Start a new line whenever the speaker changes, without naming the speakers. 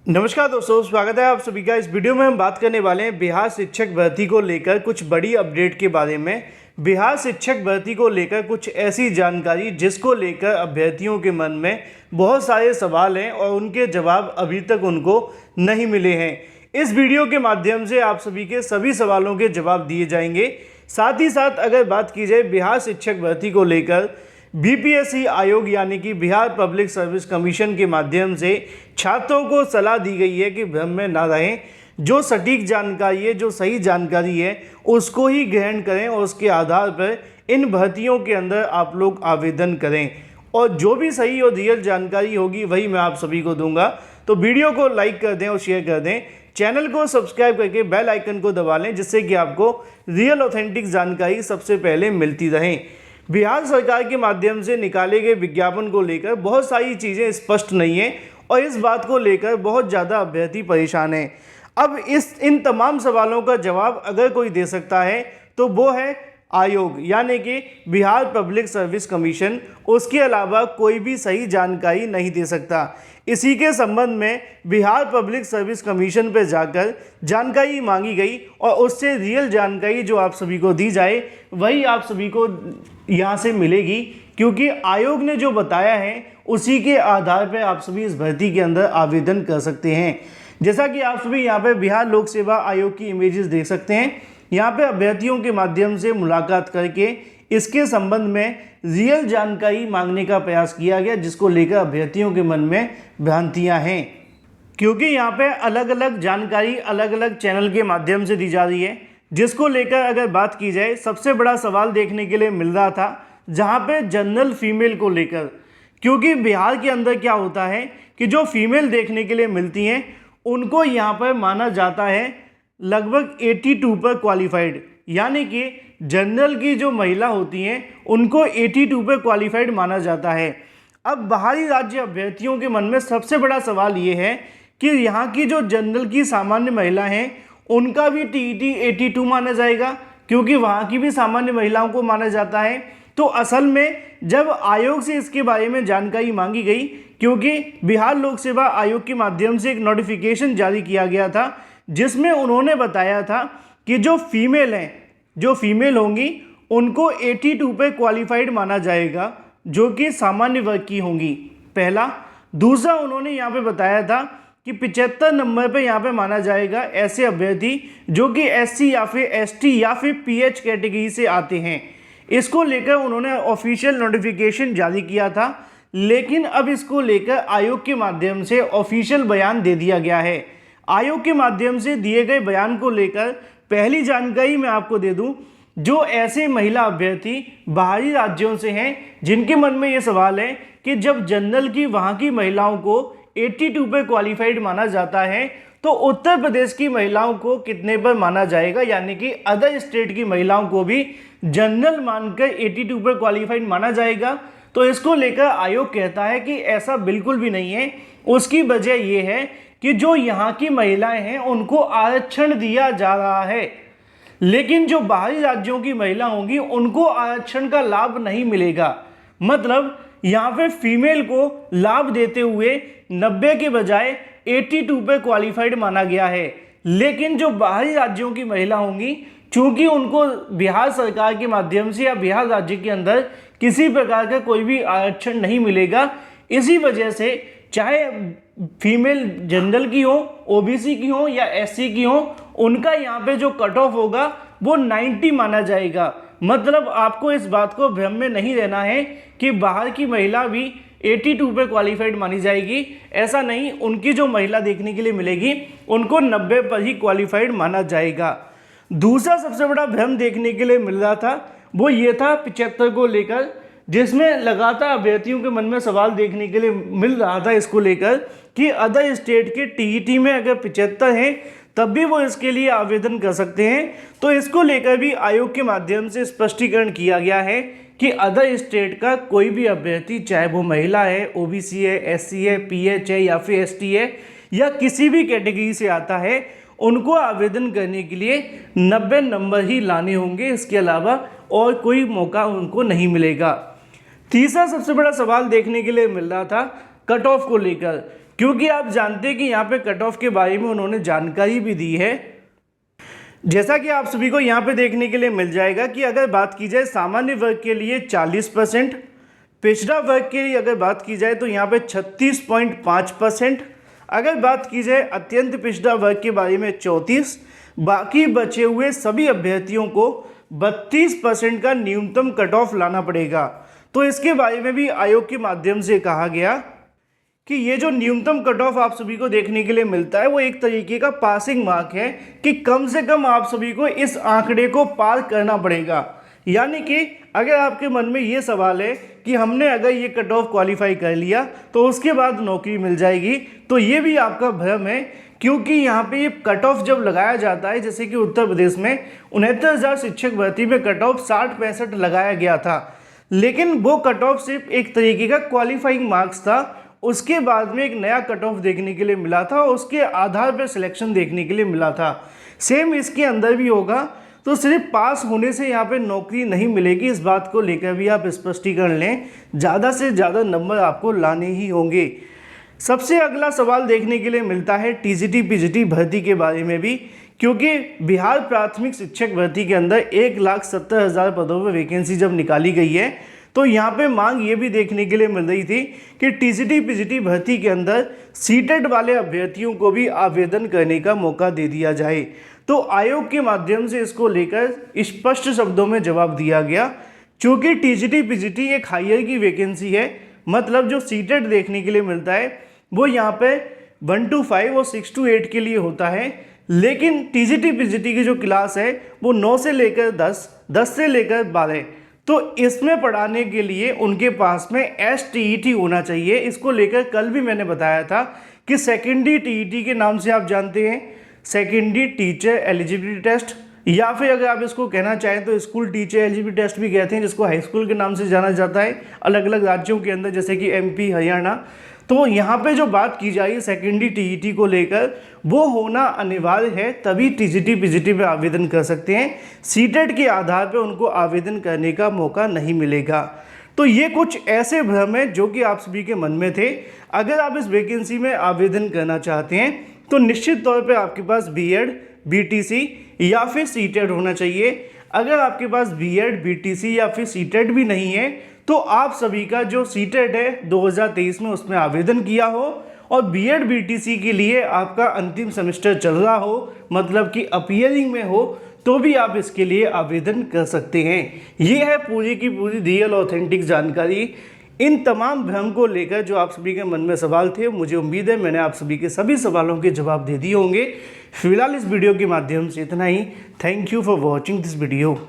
नमस्कार दोस्तों, स्वागत है आप सभी का। इस वीडियो में हम बात करने वाले हैं बिहार शिक्षक भर्ती को लेकर कुछ बड़ी अपडेट के बारे में। बिहार शिक्षक भर्ती को लेकर कुछ ऐसी जानकारी जिसको लेकर अभ्यर्थियों के मन में बहुत सारे सवाल हैं और उनके जवाब अभी तक उनको नहीं मिले हैं। इस वीडियो के माध्यम से आप सभी के सभी सवालों के जवाब दिए जाएंगे। साथ ही साथ अगर बात की जाए बिहार शिक्षक भर्ती को लेकर, बीपीएससी आयोग यानी कि बिहार पब्लिक सर्विस कमीशन के माध्यम से छात्रों को सलाह दी गई है कि भ्रम में ना रहें। जो सटीक जानकारी है, जो सही जानकारी है, उसको ही ग्रहण करें और उसके आधार पर इन भर्तियों के अंदर आप लोग आवेदन करें। और जो भी सही और रियल जानकारी होगी वही मैं आप सभी को दूंगा। तो वीडियो को लाइक कर दें और शेयर कर दें। चैनल को सब्सक्राइब करके बेल आइकन को दबा लें, जिससे कि आपको रियल ऑथेंटिक जानकारी सबसे पहले मिलती रहे। बिहार सरकार के माध्यम से निकाले गए विज्ञापन को लेकर बहुत सारी चीज़ें स्पष्ट नहीं है और इस बात को लेकर बहुत ज़्यादा अभ्यर्थी परेशान हैं। अब इन तमाम सवालों का जवाब अगर कोई दे सकता है तो वो है आयोग यानी कि बिहार पब्लिक सर्विस कमीशन। उसके अलावा कोई भी सही जानकारी नहीं दे सकता। इसी के संबंध में बिहार पब्लिक सर्विस कमीशन पर जाकर जानकारी मांगी गई और उससे रियल जानकारी जो आप सभी को दी जाए वही आप सभी को यहाँ से मिलेगी, क्योंकि आयोग ने जो बताया है उसी के आधार पर आप सभी इस भर्ती के अंदर आवेदन कर सकते हैं। जैसा कि आप सभी यहाँ पर बिहार लोक सेवा आयोग की इमेजेस देख सकते हैं। यहाँ पे अभ्यर्थियों के माध्यम से मुलाकात करके इसके संबंध में रियल जानकारी मांगने का प्रयास किया गया, जिसको लेकर अभ्यर्थियों के मन में भ्रांतियाँ हैं। क्योंकि यहाँ पे अलग अलग जानकारी अलग अलग चैनल के माध्यम से दी जा रही है, जिसको लेकर अगर बात की जाए सबसे बड़ा सवाल देखने के लिए मिल रहा था जहाँ पे जनरल फीमेल को लेकर। क्योंकि बिहार के अंदर क्या होता है कि जो फीमेल देखने के लिए मिलती हैं उनको यहाँ पर माना जाता है लगभग 82 पर क्वालिफाइड, यानी कि जनरल की जो महिला होती हैं उनको 82 पर क्वालिफाइड माना जाता है। अब बाहरी राज्य अभ्यर्थियों के मन में सबसे बड़ा सवाल ये है कि यहाँ की जो जनरल की सामान्य महिला हैं उनका भी टीईटी 82 माना जाएगा, क्योंकि वहाँ की भी सामान्य महिलाओं को माना जाता है। तो असल में जब आयोग से इसके बारे में जानकारी मांगी गई, क्योंकि बिहार लोक सेवा आयोग के माध्यम से एक नोटिफिकेशन जारी किया गया था जिसमें उन्होंने बताया था कि जो फीमेल हैं, जो फीमेल होंगी उनको 82 पे क्वालिफाइड माना जाएगा, जो कि सामान्य वर्ग की होंगी। पहला। दूसरा, उन्होंने यहाँ पे बताया था कि 75 नंबर पे यहाँ पे माना जाएगा ऐसे अभ्यर्थी जो कि एससी या फिर एसटी या फिर पीएच कैटेगरी से आते हैं। इसको लेकर उन्होंने ऑफिशियल नोटिफिकेशन जारी किया था, लेकिन अब इसको लेकर आयोग के माध्यम से ऑफिशियल बयान दे दिया गया है। आयोग के माध्यम से दिए गए बयान को लेकर पहली जानकारी मैं आपको दे दूं, जो ऐसे महिला अभ्यर्थी बाहरी राज्यों से हैं जिनके मन में ये सवाल है कि जब जनरल की वहाँ की महिलाओं को 82 पे क्वालिफाइड माना जाता है तो उत्तर प्रदेश की महिलाओं को कितने पर माना जाएगा, यानी कि अदर स्टेट की महिलाओं को भी जनरल मानकर 82 पर क्वालिफाइड माना जाएगा। तो इसको लेकर आयोग कहता है कि ऐसा बिल्कुल भी नहीं है। उसकी वजह यह है कि जो यहाँ की महिलाएं हैं उनको आरक्षण दिया जा रहा है, लेकिन जो बाहरी राज्यों की महिला होंगी उनको आरक्षण का लाभ नहीं मिलेगा। मतलब यहाँ पे फीमेल को लाभ देते हुए 90 के बजाय 82 पे क्वालिफाइड माना गया है, लेकिन जो बाहरी राज्यों की महिला होंगी चूंकि उनको बिहार सरकार के माध्यम से या बिहार राज्य के अंदर किसी प्रकार का कोई भी आरक्षण नहीं मिलेगा। इसी वजह से चाहे फीमेल जनरल की हो, ओबीसी की हो या एससी की हो, उनका यहाँ पे जो कट ऑफ होगा वो 90 माना जाएगा। मतलब आपको इस बात को भ्रम में नहीं रहना है कि बाहर की महिला भी 82 पे क्वालिफाइड मानी जाएगी। ऐसा नहीं, उनकी जो महिला देखने के लिए मिलेगी उनको 90 पर ही क्वालिफाइड माना जाएगा। दूसरा सबसे बड़ा भ्रम देखने के लिए मिल रहा था वो ये था 75 को लेकर, जिसमें लगातार अभ्यर्थियों के मन में सवाल देखने के लिए मिल रहा था इसको लेकर कि अदर स्टेट के टीईटी में अगर 75 हैं तब भी वो इसके लिए आवेदन कर सकते हैं। तो इसको लेकर भी आयोग के माध्यम से स्पष्टीकरण किया गया है कि अदर स्टेट का कोई भी अभ्यर्थी, चाहे वो महिला है, ओबीसी है, एससी है, पीएच है या फिर एसटी है या किसी भी कैटेगरी से आता है, उनको आवेदन करने के लिए 90 नंबर ही लाने होंगे। इसके अलावा और कोई मौका उनको नहीं मिलेगा। तीसरा सबसे बड़ा सवाल देखने के लिए मिल रहा था कट ऑफ को लेकर, क्योंकि आप जानते हैं कि यहाँ पे कट ऑफ के बारे में उन्होंने जानकारी भी दी है। जैसा कि आप सभी को यहाँ पे देखने के लिए मिल जाएगा कि अगर बात की जाए सामान्य वर्ग के लिए 40%, पिछड़ा वर्ग के लिए अगर बात की जाए तो यहाँ पे 36.5%, अगर बात की जाए अत्यंत पिछड़ा वर्ग के बारे में 34%, बाकी बचे हुए सभी अभ्यर्थियों को 32% का न्यूनतम कट ऑफ लाना पड़ेगा। तो इसके बारे में भी आयोग के माध्यम से कहा गया कि ये जो न्यूनतम कट ऑफ आप सभी को देखने के लिए मिलता है वो एक तरीके का पासिंग मार्क है कि कम से कम आप सभी को इस आंकड़े को पार करना पड़ेगा। यानी कि अगर आपके मन में ये सवाल है कि हमने अगर ये कट ऑफ क्वालिफाई कर लिया तो उसके बाद नौकरी मिल जाएगी, तो ये भी आपका भ्रम है। क्योंकि यहाँ पे ये कट ऑफ जब लगाया जाता है, जैसे कि उत्तर प्रदेश में 69,000 शिक्षक भर्ती में कट ऑफ 60-65 लगाया गया था, लेकिन वो कट ऑफ सिर्फ एक तरीके का क्वालिफाइंग मार्क्स था। उसके बाद में एक नया कट ऑफ देखने के लिए मिला था, उसके आधार पर सिलेक्शन देखने के लिए मिला था। सेम इसके अंदर भी होगा। तो सिर्फ पास होने से यहाँ पे नौकरी नहीं मिलेगी, इस बात को लेकर भी आप स्पष्टीकरण लें। ज़्यादा से ज़्यादा नंबर आपको लाने ही होंगे। सबसे अगला सवाल देखने के लिए मिलता है टीजीटी पीजीटी भर्ती के बारे में भी, क्योंकि बिहार प्राथमिक शिक्षक भर्ती के अंदर 1,70,000 पदों पर वैकेंसी जब निकाली गई है तो यहाँ पे मांग ये भी देखने के लिए मिल रही थी कि टीजीटी पीजीटी भर्ती के अंदर सीटेड वाले अभ्यर्थियों को भी आवेदन करने का मौका दे दिया जाए। तो आयोग के माध्यम से इसको लेकर स्पष्ट शब्दों में जवाब दिया गया। चूँकि टीजीटी पीजीटी एक हायर की वैकेंसी है, मतलब जो सीटेड देखने के लिए मिलता है वो यहाँ पे 1 to 5 और 6 to 8 के लिए होता है, लेकिन टीजीटी पीजीटी की जो क्लास है वो 9 से लेकर 10, 10 से लेकर 12, तो इसमें पढ़ाने के लिए उनके पास में STET होना चाहिए। इसको लेकर कल भी मैंने बताया था कि सेकेंडरी TET के नाम से आप जानते हैं, सेकेंडरी टीचर एलिजिबिलिटी टेस्ट, या फिर अगर आप इसको कहना चाहें तो स्कूल टीचर एलिजिबिलिटी टेस्ट भी कहते हैं, जिसको हाई स्कूल के नाम से जाना जाता है अलग अलग राज्यों के अंदर, जैसे कि MP, हरियाणा। तो यहाँ पे जो बात की जाए सेकेंडरी TET को लेकर, वो होना अनिवार्य है, तभी टीजीटी पीजीटी पे आवेदन कर सकते हैं। सीटेट के आधार पे उनको आवेदन करने का मौका नहीं मिलेगा। तो ये कुछ ऐसे भ्रम है जो कि आप सभी के मन में थे। अगर आप इस वैकेंसी में आवेदन करना चाहते हैं तो निश्चित तौर पे आपके पास BEd, BTC या फिर सीटेट होना चाहिए। अगर आपके पास BEd, BTC या फिर सीटेट भी नहीं है तो आप सभी का जो सीटेट है 2023 में उसमें आवेदन किया हो और BEd, BTC के लिए आपका अंतिम सेमेस्टर चल रहा हो, मतलब कि अपीयरिंग में हो, तो भी आप इसके लिए आवेदन कर सकते हैं। ये है पूरी की पूरी रियल ऑथेंटिक जानकारी। इन तमाम भ्रम को लेकर जो आप सभी के मन में सवाल थे, मुझे उम्मीद है मैंने आप सभी के सभी सवालों के जवाब दे दिए होंगे। फिलहाल इस वीडियो के माध्यम से इतना ही। Thank you for watching this video.